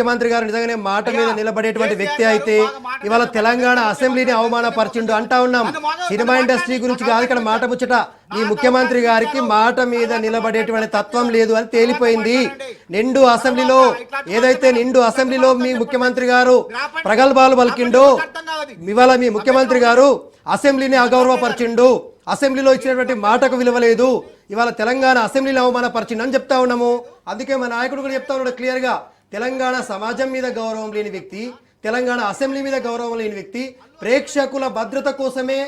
ముఖ్యమంత్రి గారు నిజంగానే మాట మీద నిలబడేటువంటి వ్యక్తి అయితే ఇవాళ తెలంగాణ అసెంబ్లీని అవమానపరిచిండు అంటా ఉన్నాం. సినిమా ఇండస్ట్రీ గురించి కాదు ఇక్కడ మాట ముచ్చట. ఈ ముఖ్యమంత్రి గారికి మాట మీద నిలబడేటువంటి తత్వం లేదు అని తేలిపోయింది. నిండు అసెంబ్లీలో మీ ముఖ్యమంత్రి గారు ప్రగల్భాలు పలికిండు. ఇవాళ మీ ముఖ్యమంత్రి గారు అసెంబ్లీని అగౌరవపరిచిండు. అసెంబ్లీలో ఇచ్చినటువంటి మాటకు విలువ లేదు. ఇవాళ తెలంగాణ అసెంబ్లీని అవమానపరిచిండు అని చెప్తా ఉన్నాము. అందుకే మా నాయకుడు కూడా చెప్తా ఉన్నాడు క్లియర్ గా, తెలంగాణ సమాజం మీద గౌరవం లేని వ్యక్తి, తెలంగాణ అసెంబ్లీ మీద గౌరవం లేని వ్యక్తి, ప్రేక్షకుల భద్రత కోసమే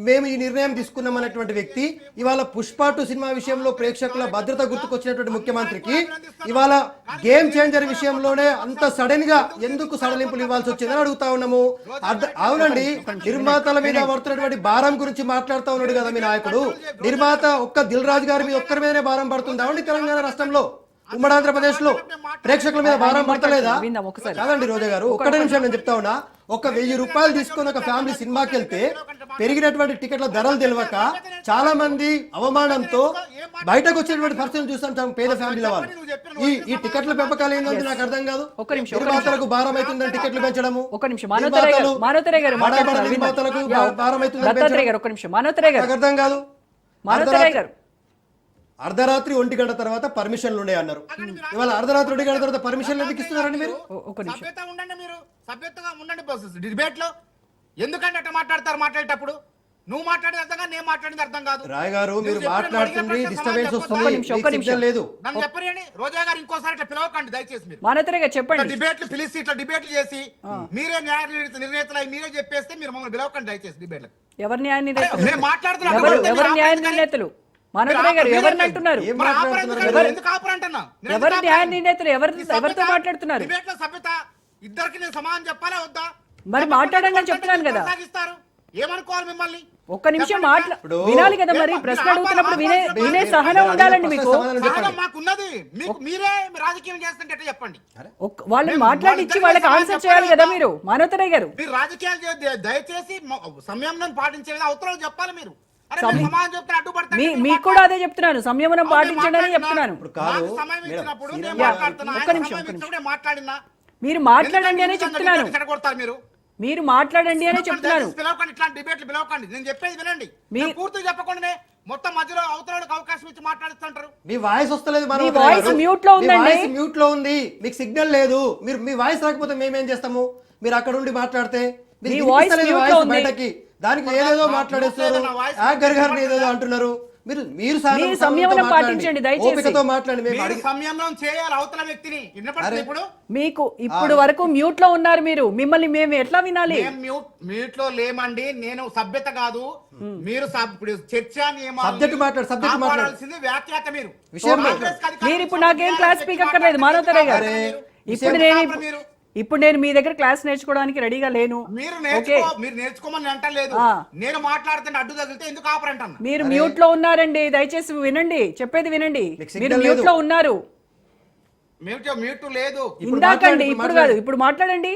మేము ఈ నిర్ణయం తీసుకున్నామన్నటువంటి వ్యక్తి ఇవాళ పుష్ప 2 సినిమా విషయంలో ప్రేక్షకుల భద్రత గుర్తుకొచ్చినటువంటి ముఖ్యమంత్రికి ఇవాళ గేమ్ చేంజర్ విషయంలోనే అంత సడన్ గా ఎందుకు సడలింపులు ఇవ్వాల్సి వచ్చిందని అడుగుతా ఉన్నాము. అవునండి, నిర్మాతల మీద పడుతున్నటువంటి భారం గురించి మాట్లాడుతూ ఉన్నాడు కదా మీ నాయకుడు. నిర్మాత ఒక్క దిల్ రాజు గారి మీద ఒక్కరి మీదనే భారం పడుతుందా అండి తెలంగాణ రాష్ట్రంలో? ఉమ్మడి ఆంధ్రప్రదేశ్ లో ప్రేక్షకుల మీద భారం పడతలేదా? కాదండి రోజా గారు, ఒక్కటే నిమిషం నేను చెప్తా ఉన్నా. 1000 రూపాయలు తీసుకొని ఒక ఫ్యామిలీ సినిమాకి వెళ్తే పెరిగినటువంటి టికెట్ల ధరలు తెలియక చాలా మంది అవమానంతో బయటకు వచ్చేటువంటి పరిస్థితులు చూస్తాం పేద ఫ్యామిలీల వాళ్ళు. ఈ టికెట్ల పెంపకాలు ఏంటంటే నాకు అర్థం కాదు. నిర్మాతలకు భారం అవుతుందని టికెట్లు పెంచడము, నిర్మాతలకు భారం అవుతుంది నాకు అర్థం కాదు. అర్ధరాత్రి 1 గంట తర్వాత పర్మిషన్లు ఉన్నాయి అన్నారు. ఇవాళ అర్ధరాత్రి 1 గంట తర్వాత పర్మిషన్లు ఎందుకు ఇస్తున్నారండి మీరు? సభ్యతగా ఉండండి డిబేట్ లో. ఎందుకంటే అట్లా మాట్లాడేటప్పుడు నువ్వు మాట్లాడేది అర్థం కాదు, నేను మాట్లాడేది అర్థం కాదు. రాయ్ గారు మీరు మాట్లాడుతుంది డిస్టర్బెన్స్ వస్తుంది. లేదు నన్ను చెప్పండి రోజా గారు, ఇంకోసారి ఇట్లా పిలవకండి దయచేసి. మీరు మానతరేగా చెప్పండి. డిబేట్లు పిలిచి ఇట్లా డిబేట్లు చేసి మీరే న్యాయ నిర్ణేతలు మీరే చెప్పేస్తే మీరు మమ్మల్ని పిలవకండి దయచేసి డిబేట్. ఎవరు న్యాయ నిర్ణేతలు? నేను మాట్లాడుతున్నా. ఎవరు న్యాయ నిర్ణేతలు? మానవరాయ్ గారు ఎవరిని అంటున్నారు? ఎవరు న్యాయ నిర్ణేతలు? ఎవరితో మాట్లాడుతున్నారు? ఇద్దరికి నేను సమానం చెప్పాలా వద్దా? మరి మాట్లాడండి అని చెప్తున్నాను కదా. ఏమనుకోవాలి మిమ్మల్ని? ఒక్క నిమిషం వినాలి కదా. మరి ప్రశ్న అడుగుతున్నప్పుడు వినే సహనం ఉండాలండి మీకు. మాకున్నది, మీరే రాజకీయం చేస్తుంటే ఎట్లా చెప్పండి? వాళ్ళని మాట్లాడిచ్చి వాళ్ళకి ఆన్సర్ చేయాలి కదా మీరు. మానవరాయ్ గారు మీరు రాజకీయాలు దయచేసి సంయమనం పాటించేది అవతరాలు చెప్పాలి. మీరు మీకు కూడా అదే చెప్తున్నాను, సంయమనం పాటించండి అని చెప్తున్నాను. మీరు మాట్లాడండి అనే చెప్తున్నాను. మీరు మాట్లాడండి అనే చెప్తున్నాను. నేను చెప్పేది వినండి. పూర్తిగా చెప్పకుండా మొత్తం మధ్యలో అవతరాలకు అవకాశం ఇచ్చి మాట్లాడుతుంటారు. మీ వాయిస్ వస్తలేదు. మీ వాయిస్ మ్యూట్ లో ఉందండి. మ్యూట్ లో ఉంది, మీకు సిగ్నల్ లేదు. మీరు మీ వాయిస్ రాకపోతే మేమేం చేస్తాము? మీరు అక్కడ ఉండి మాట్లాడితే బయటకి దానికి ఏదేదో మాట్లాడేస్తారు. గారిని ఏదేదో అంటున్నారు. మీరు సంయమనం పాటించండి దయచేసి. సంయమనం చేయాలి అవతల వ్యక్తిని. మీకు ఇప్పుడు వరకు మ్యూట్ లో ఉన్నారు మీరు. మిమ్మల్ని మేము ఎట్లా వినాలి? మ్యూట్ లో లేమండి. నేను సభ్యత కాదు. మీరు చర్చ మాట్లాడాల్సింది వ్యాఖ్యాత. మీరు ఇప్పుడు నాకేం క్లాస్ స్పీక్ అక్కర్లేదు మానవతరాయ్ గారు. ఇప్పుడు నేను మీ దగ్గర క్లాస్ నేర్చుకోవడానికి రెడీగా లేను. మీరు నేర్చుకోమని అంటలేదు. నేను మాట్లాడుతున్న అడ్డు తగిలితే ఎందుకు ఆపరంటాను? మీరు మ్యూట్ లో ఉన్నారండి, దయచేసి వినండి, చెప్పేది వినండి. మీరు మ్యూట్ లో ఉన్నారు. మ్యూట్ లేదు ఇందాకండి, ఇప్పుడు కాదు, ఇప్పుడు మాట్లాడండి.